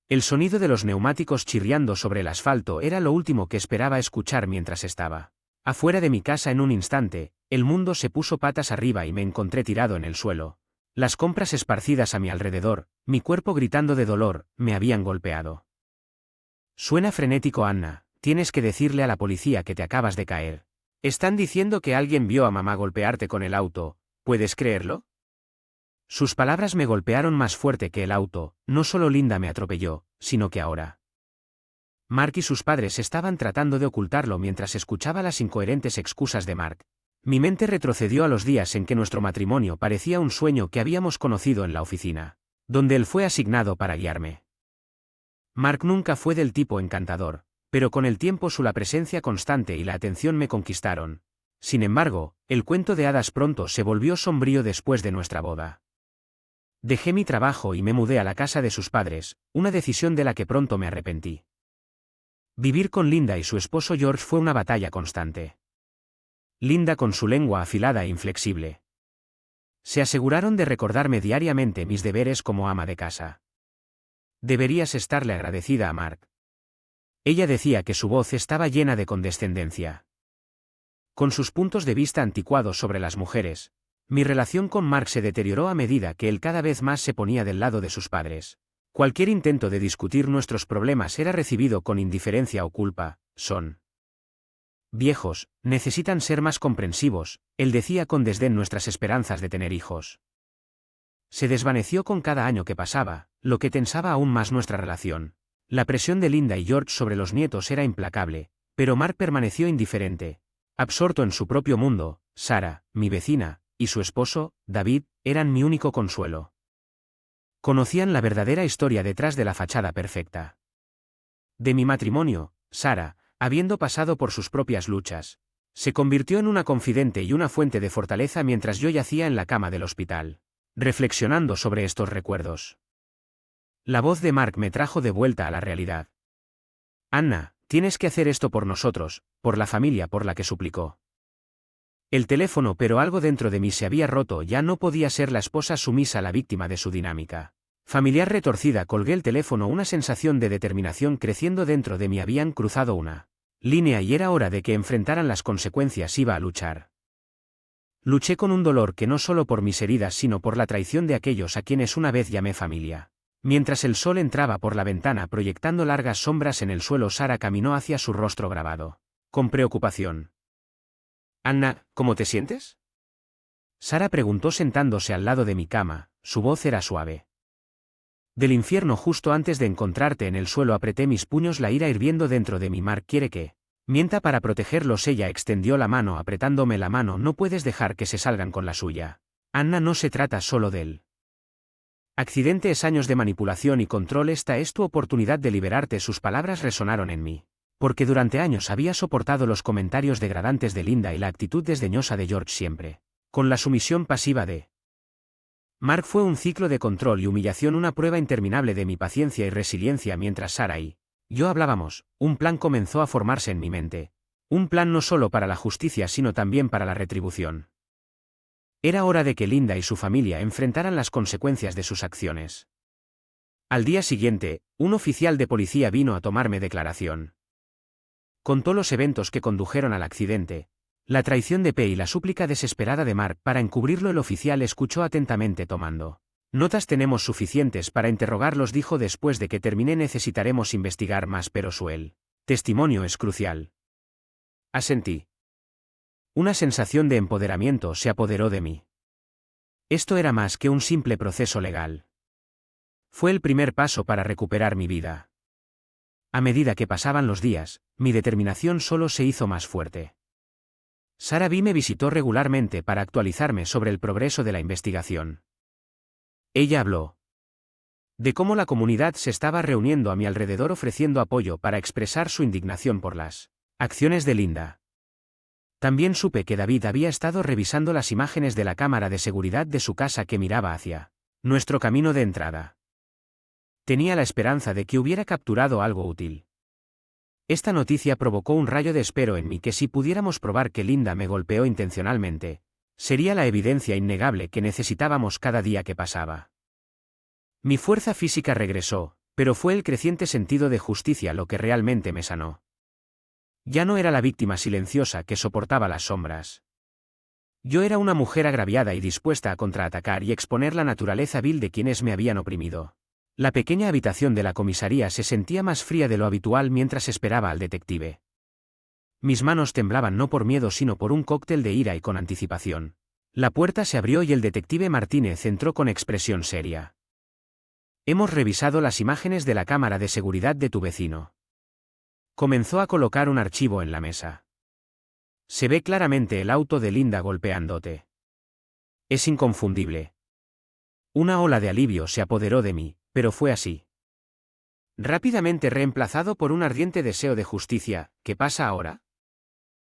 El sonido de los neumáticos chirriando sobre el asfalto era lo último que esperaba escuchar mientras estaba afuera de mi casa. En un instante, el mundo se puso patas arriba y me encontré tirado en el suelo. Las compras esparcidas a mi alrededor, mi cuerpo gritando de dolor, me habían golpeado. Suena frenético, Anna, tienes que decirle a la policía que te acabas de caer. Están diciendo que alguien vio a mamá golpearte con el auto, ¿puedes creerlo? Sus palabras me golpearon más fuerte que el auto. No solo Linda me atropelló, sino que ahora Mark y sus padres estaban tratando de ocultarlo. Mientras escuchaba las incoherentes excusas de Mark, mi mente retrocedió a los días en que nuestro matrimonio parecía un sueño que habíamos conocido en la oficina, donde él fue asignado para guiarme. Mark nunca fue del tipo encantador, pero con el tiempo la presencia constante y la atención me conquistaron. Sin embargo, el cuento de hadas pronto se volvió sombrío después de nuestra boda. Dejé mi trabajo y me mudé a la casa de sus padres, una decisión de la que pronto me arrepentí. Vivir con Linda y su esposo George fue una batalla constante. Linda con su lengua afilada e inflexible. Se aseguraron de recordarme diariamente mis deberes como ama de casa. Deberías estarle agradecida a Mark. Ella decía que su voz estaba llena de condescendencia. Con sus puntos de vista anticuados sobre las mujeres, mi relación con Mark se deterioró a medida que él cada vez más se ponía del lado de sus padres. Cualquier intento de discutir nuestros problemas era recibido con indiferencia o culpa. Son viejos, necesitan ser más comprensivos, él decía con desdén. Nuestras esperanzas de tener hijos se desvaneció con cada año que pasaba, lo que tensaba aún más nuestra relación. La presión de Linda y George sobre los nietos era implacable, pero Mark permaneció indiferente, absorto en su propio mundo. Sarah, mi vecina, y su esposo, David, eran mi único consuelo. Conocían la verdadera historia detrás de la fachada perfecta de mi matrimonio. Sarah, habiendo pasado por sus propias luchas, se convirtió en una confidente y una fuente de fortaleza mientras yo yacía en la cama del hospital, reflexionando sobre estos recuerdos. La voz de Mark me trajo de vuelta a la realidad. Anna, tienes que hacer esto por nosotros, por la familia por la que suplicó. El teléfono, pero algo dentro de mí se había roto. Ya no podía ser la esposa sumisa, la víctima de su dinámica familiar retorcida. Colgué el teléfono, una sensación de determinación creciendo dentro de mí. Habían cruzado una línea y era hora de que enfrentaran las consecuencias. Iba a luchar. Luché con un dolor que no solo por mis heridas sino por la traición de aquellos a quienes una vez llamé familia. Mientras el sol entraba por la ventana proyectando largas sombras en el suelo, Sarah caminó hacia su rostro grabado con preocupación. Anna, ¿cómo te sientes? Sarah preguntó sentándose al lado de mi cama. Su voz era suave. Del infierno. Justo antes de encontrarte en el suelo apreté mis puños, la ira hirviendo dentro de mí. Mark quiere que mienta para protegerlos. Ella extendió la mano apretándome la mano. No puedes dejar que se salgan con la suya. Anna, no se trata solo de él. Accidente, es años de manipulación y control. Esta es tu oportunidad de liberarte. Sus palabras resonaron en mí, porque durante años había soportado los comentarios degradantes de Linda y la actitud desdeñosa de George, siempre con la sumisión pasiva de Mark. Fue un ciclo de control y humillación, una prueba interminable de mi paciencia y resiliencia. Mientras Sarah y yo hablábamos, un plan comenzó a formarse en mi mente. Un plan no solo para la justicia sino también para la retribución. Era hora de que Linda y su familia enfrentaran las consecuencias de sus acciones. Al día siguiente, un oficial de policía vino a tomarme declaración. Contó los eventos que condujeron al accidente, la traición de P y la súplica desesperada de Mark para encubrirlo. El oficial escuchó atentamente tomando notas. Tenemos suficientes para interrogarlos, dijo después de que terminé. Necesitaremos investigar más, pero su testimonio es crucial. Asentí. Una sensación de empoderamiento se apoderó de mí. Esto era más que un simple proceso legal. Fue el primer paso para recuperar mi vida. A medida que pasaban los días, mi determinación solo se hizo más fuerte. Sarah B. me visitó regularmente para actualizarme sobre el progreso de la investigación. Ella habló de cómo la comunidad se estaba reuniendo a mi alrededor ofreciendo apoyo para expresar su indignación por las acciones de Linda. También supe que David había estado revisando las imágenes de la cámara de seguridad de su casa que miraba hacia nuestro camino de entrada. Tenía la esperanza de que hubiera capturado algo útil. Esta noticia provocó un rayo de espero en mí, que si pudiéramos probar que Linda me golpeó intencionalmente, sería la evidencia innegable que necesitábamos cada día que pasaba. Mi fuerza física regresó, Pero fue el creciente sentido de justicia lo que realmente me sanó. Ya no era la víctima silenciosa que soportaba las sombras. Yo era una mujer agraviada y dispuesta a contraatacar y exponer la naturaleza vil de quienes me habían oprimido. La pequeña habitación de la comisaría se sentía más fría de lo habitual mientras esperaba al detective. Mis manos temblaban no por miedo sino por un cóctel de ira y con anticipación. La puerta se abrió y el detective Martínez entró con expresión seria. Hemos revisado las imágenes de la cámara de seguridad de tu vecino. Comenzó a colocar un archivo en la mesa. Se ve claramente el auto de Linda golpeándote. Es inconfundible. Una ola de alivio se apoderó de mí, pero fue así. Rápidamente reemplazado por un ardiente deseo de justicia. ¿Qué pasa ahora?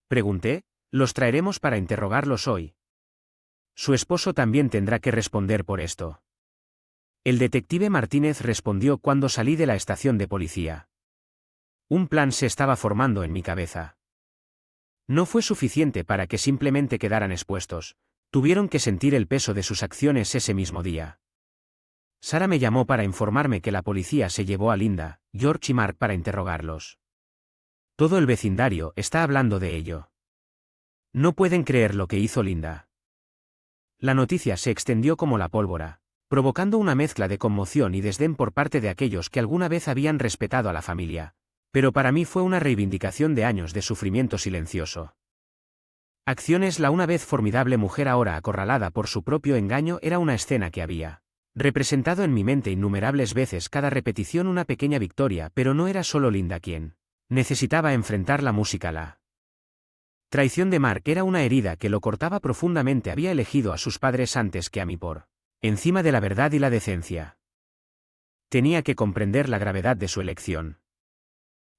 Pregunté. Los traeremos para interrogarlos hoy. Su esposo también tendrá que responder por esto. El detective Martínez respondió cuando salí de la estación de policía. Un plan se estaba formando en mi cabeza. No fue suficiente para que simplemente quedaran expuestos, tuvieron que sentir el peso de sus acciones ese mismo día. Sara me llamó para informarme que la policía se llevó a Linda, George y Mark para interrogarlos. Todo el vecindario está hablando de ello. No pueden creer lo que hizo Linda. La noticia se extendió como la pólvora, provocando una mezcla de conmoción y desdén por parte de aquellos que alguna vez habían respetado a la familia. Pero para mí fue una reivindicación de años de sufrimiento silencioso. Acciones. La una vez formidable mujer ahora acorralada por su propio engaño era una escena que había representado en mi mente innumerables veces, cada repetición una pequeña victoria, pero no era solo Linda quien necesitaba enfrentar la música. La traición de Mark era una herida que lo cortaba profundamente. Había elegido a sus padres antes que a mí por encima de la verdad y la decencia. Tenía que comprender la gravedad de su elección.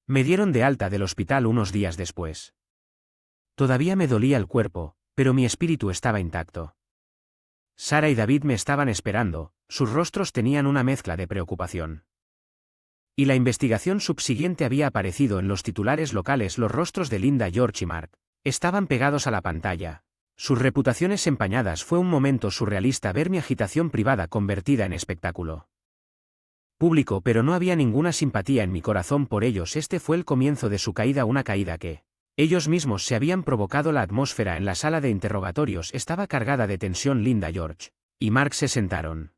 Me dieron de alta del hospital unos días después. Todavía me dolía el cuerpo, pero mi espíritu estaba intacto. Sara y David me estaban esperando, sus rostros tenían una mezcla de preocupación. Y la investigación subsiguiente había aparecido en los titulares locales. Los rostros de Linda, George y Mark estaban pegados a la pantalla. Sus reputaciones empañadas. Fue un momento surrealista ver mi agitación privada convertida en espectáculo público, pero no había ninguna simpatía en mi corazón por ellos. Este fue el comienzo de su caída, una caída que ellos mismos se habían provocado. La atmósfera en la sala de interrogatorios estaba cargada de tensión. Linda, George y Mark se sentaron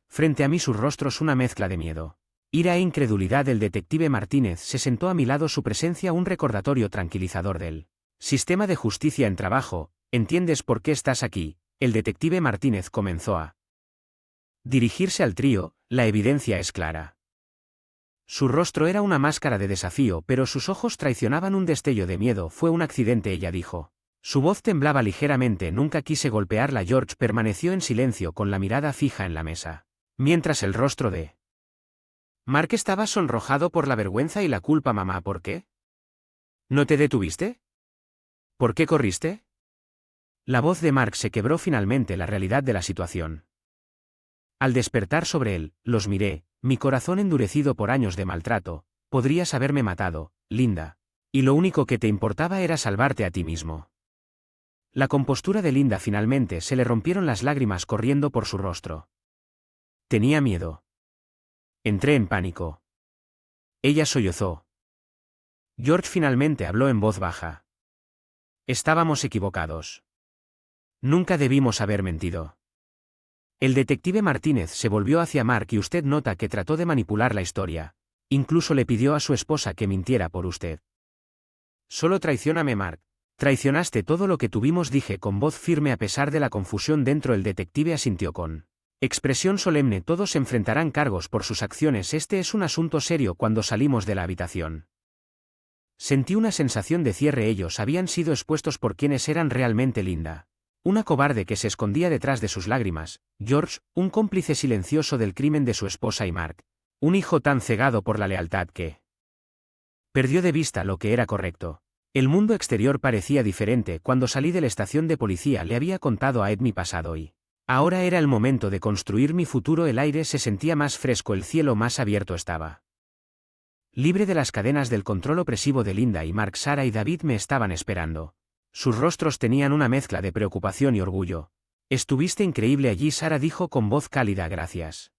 frente a mí, sus rostros una mezcla de miedo, ira e incredulidad. El detective Martínez se sentó a mi lado, su presencia un recordatorio tranquilizador del sistema de justicia en trabajo. ¿Entiendes por qué estás aquí? El detective Martínez comenzó a dirigirse al trío. La evidencia es clara. Su rostro era una máscara de desafío, pero sus ojos traicionaban un destello de miedo. Fue un accidente, ella dijo. Su voz temblaba ligeramente. Nunca quise golpearla. George permaneció en silencio con la mirada fija en la mesa, mientras el rostro de Mark estaba sonrojado por la vergüenza y la culpa. Mamá, ¿por qué? ¿No te detuviste? ¿Por qué corriste? La voz de Mark se quebró finalmente la realidad de la situación. Al despertar sobre él, los miré, mi corazón endurecido por años de maltrato. Podrías haberme matado, Linda. Y lo único que te importaba era salvarte a ti mismo. La compostura de Linda finalmente se le rompieron, las lágrimas corriendo por su rostro. Tenía miedo. Entré en pánico. Ella sollozó. George finalmente habló en voz baja. Estábamos equivocados. Nunca debimos haber mentido. El detective Martínez se volvió hacia Mark. Y usted nota que trató de manipular la historia. Incluso le pidió a su esposa que mintiera por usted. Solo traicióname, Mark. Traicionaste todo lo que tuvimos, dije con voz firme a pesar de la confusión dentro. El detective asintió con expresión solemne. Todos enfrentarán cargos por sus acciones. Este es un asunto serio. Cuando salimos de la habitación, sentí una sensación de cierre. Ellos habían sido expuestos por quienes eran realmente. Linda, una cobarde que se escondía detrás de sus lágrimas. George, un cómplice silencioso del crimen de su esposa. Y Mark, un hijo tan cegado por la lealtad que perdió de vista lo que era correcto. El mundo exterior parecía diferente. Cuando salí de la estación de policía le había contado a Ed mi pasado y ahora era el momento de construir mi futuro. El aire se sentía más fresco, el cielo más abierto estaba libre de las cadenas del control opresivo de Linda y Mark. Sara y David me estaban esperando. Sus rostros tenían una mezcla de preocupación y orgullo. Estuviste increíble allí, Sara dijo con voz cálida. Gracias.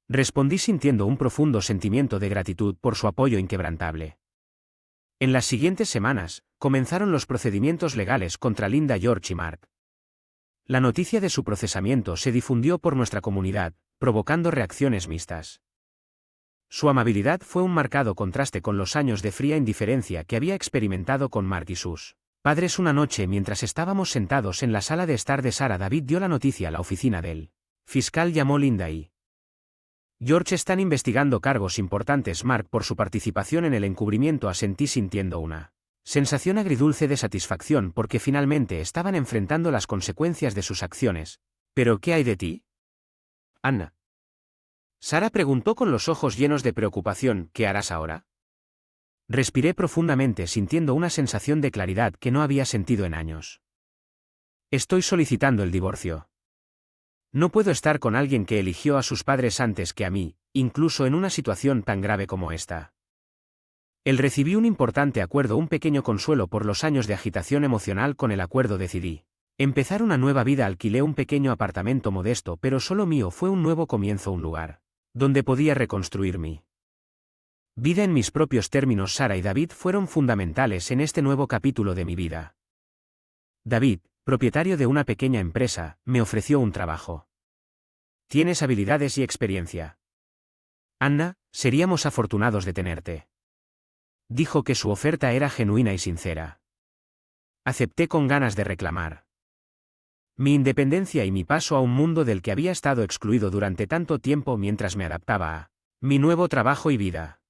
Respondí sintiendo un profundo sentimiento de gratitud por su apoyo inquebrantable. En las siguientes semanas, comenzaron los procedimientos legales contra Linda, George y Mark. La noticia de su procesamiento se difundió por nuestra comunidad, provocando reacciones mixtas. Su amabilidad fue un marcado contraste con los años de fría indiferencia que había experimentado con Mark y sus padres. Una noche, mientras estábamos sentados en la sala de estar de Sarah, David dio la noticia a la oficina del fiscal. Llamó Linda y George están investigando cargos importantes. Mark por su participación en el encubrimiento. Asentí sintiendo una sensación agridulce de satisfacción porque finalmente estaban enfrentando las consecuencias de sus acciones. ¿Pero qué hay de ti, Anna? Sarah preguntó con los ojos llenos de preocupación. ¿Qué harás ahora? Respiré profundamente sintiendo una sensación de claridad que no había sentido en años. Estoy solicitando el divorcio. No puedo estar con alguien que eligió a sus padres antes que a mí, incluso en una situación tan grave como esta. Él recibió un importante acuerdo, un pequeño consuelo por los años de agitación emocional. Con el acuerdo decidí empezar una nueva vida. Alquilé un pequeño apartamento modesto pero solo mío. Fue un nuevo comienzo, un lugar donde podía reconstruir mi vida en mis propios términos. Sarah y David fueron fundamentales en este nuevo capítulo de mi vida. David, propietario de una pequeña empresa, me ofreció un trabajo. Tienes habilidades y experiencia. Anna, seríamos afortunados de tenerte. Dijo que su oferta era genuina y sincera. Acepté con ganas de reclamar mi independencia y mi paso a un mundo del que había estado excluido durante tanto tiempo mientras me adaptaba a mi nuevo trabajo y vida.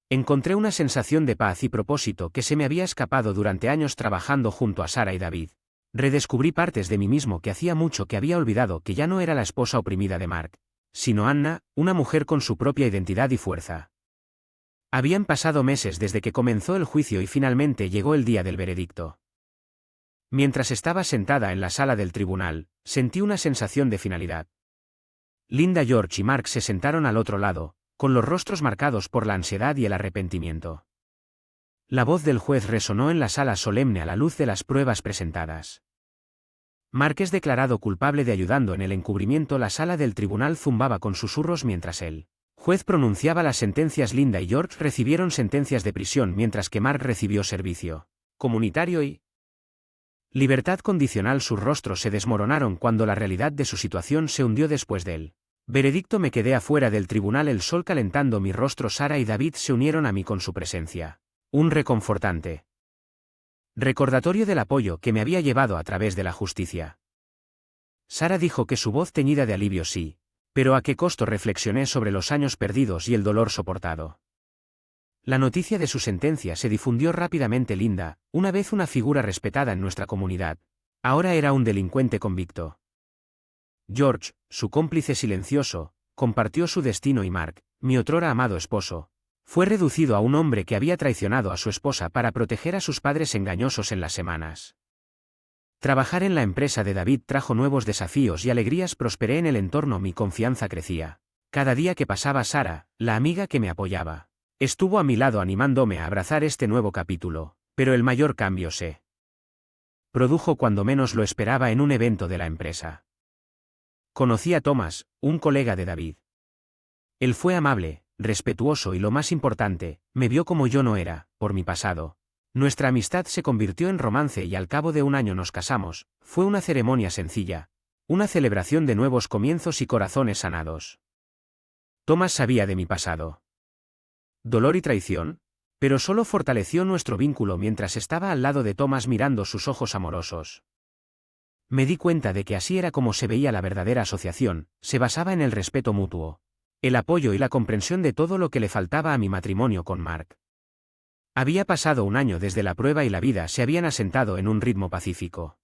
Encontré una sensación de paz y propósito que se me había escapado durante años trabajando junto a Sarah y David. Redescubrí partes de mí mismo que hacía mucho que había olvidado, que ya no era la esposa oprimida de Mark, sino Anna, una mujer con su propia identidad y fuerza. Habían pasado meses desde que comenzó el juicio y finalmente llegó el día del veredicto. Mientras estaba sentada en la sala del tribunal, sentí una sensación de finalidad. Linda, George y Mark se sentaron al otro lado, con los rostros marcados por la ansiedad y el arrepentimiento. La voz del juez resonó en la sala solemne a la luz de las pruebas presentadas. Mark es declarado culpable de ayudando en el encubrimiento. La sala del tribunal zumbaba con susurros mientras el juez pronunciaba las sentencias. Linda y George recibieron sentencias de prisión mientras que Mark recibió servicio comunitario y libertad condicional. Sus rostros se desmoronaron cuando la realidad de su situación se hundió después del veredicto. Me quedé afuera del tribunal, el sol calentando mi rostro. Sarah y David se unieron a mí con su presencia. Un reconfortante recordatorio del apoyo que me había llevado a través de la justicia. Sarah dijo que su voz teñida de alivio. Sí, pero ¿a qué costo? Reflexioné sobre los años perdidos y el dolor soportado. La noticia de su sentencia se difundió rápidamente. Linda, una vez una figura respetada en nuestra comunidad, ahora era un delincuente convicto. George, su cómplice silencioso, compartió su destino y Mark, mi otrora amado esposo, fue reducido a un hombre que había traicionado a su esposa para proteger a sus padres engañosos. En las semanas. Trabajar en la empresa de David trajo nuevos desafíos y alegrías. Prosperé en el entorno, mi confianza crecía. Cada día que pasaba, Sarah, la amiga que me apoyaba, estuvo a mi lado animándome a abrazar este nuevo capítulo, pero el mayor cambio se produjo cuando menos lo esperaba, en un evento de la empresa. Conocí a Thomas, un colega de David. Él fue amable, respetuoso y, lo más importante, me vio como yo no era, por mi pasado. Nuestra amistad se convirtió en romance y al cabo de un año nos casamos. Fue una ceremonia sencilla, una celebración de nuevos comienzos y corazones sanados. Thomas sabía de mi pasado, dolor y traición, pero solo fortaleció nuestro vínculo. Mientras estaba al lado de Thomas mirando sus ojos amorosos, me di cuenta de que así era como se veía la verdadera asociación. Se basaba en el respeto mutuo, el apoyo y la comprensión de todo lo que le faltaba a mi matrimonio con Mark. Había pasado un año desde la prueba y la vida se habían asentado en un ritmo pacífico.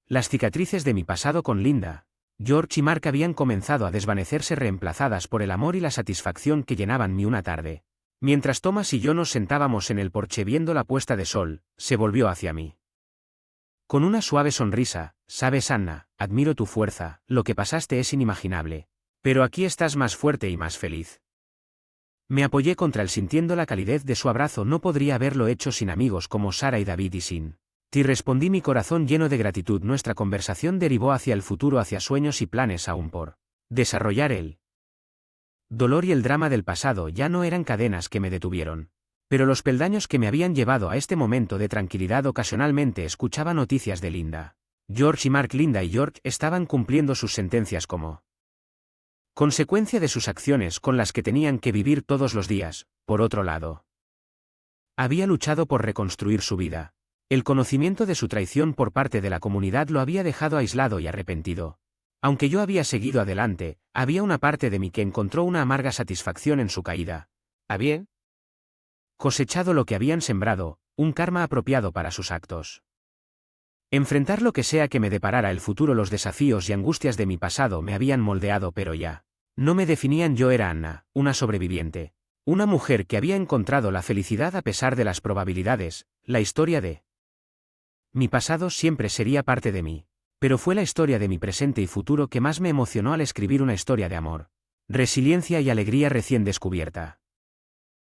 Las cicatrices de mi pasado con Linda, George y Mark habían comenzado a desvanecerse, reemplazadas por el amor y la satisfacción que llenaban mi. Una tarde, mientras Thomas y yo nos sentábamos en el porche viendo la puesta de sol, se volvió hacia mí. Con una suave sonrisa: sabes, Anna, admiro tu fuerza, lo que pasaste es inimaginable. Pero aquí estás más fuerte y más feliz. Me apoyé contra él sintiendo la calidez de su abrazo. No podría haberlo hecho sin amigos como Sarah y David y sin ti, respondí, mi corazón lleno de gratitud. Nuestra conversación derivó hacia el futuro, hacia sueños y planes aún por desarrollar. Él Dolor y el drama del pasado ya no eran cadenas que me detuvieron. Pero los peldaños que me habían llevado a este momento de tranquilidad ocasionalmente escuchaba noticias de Linda. George y Mark. Linda y George estaban cumpliendo sus sentencias como consecuencia de sus acciones con las que tenían que vivir todos los días. Por otro lado, había luchado por reconstruir su vida. El conocimiento de su traición por parte de la comunidad lo había dejado aislado y arrepentido. Aunque yo había seguido adelante, había una parte de mí que encontró una amarga satisfacción en su caída. Había cosechado lo que habían sembrado, un karma apropiado para sus actos. Enfrentar lo que sea que me deparara el futuro. Los desafíos y angustias de mi pasado me habían moldeado, pero ya no me definían. Yo era Anna, una sobreviviente. Una mujer que había encontrado la felicidad a pesar de las probabilidades. La historia de mi pasado siempre sería parte de mí. Pero fue la historia de mi presente y futuro que más me emocionó al escribir una historia de amor, resiliencia y alegría recién descubierta.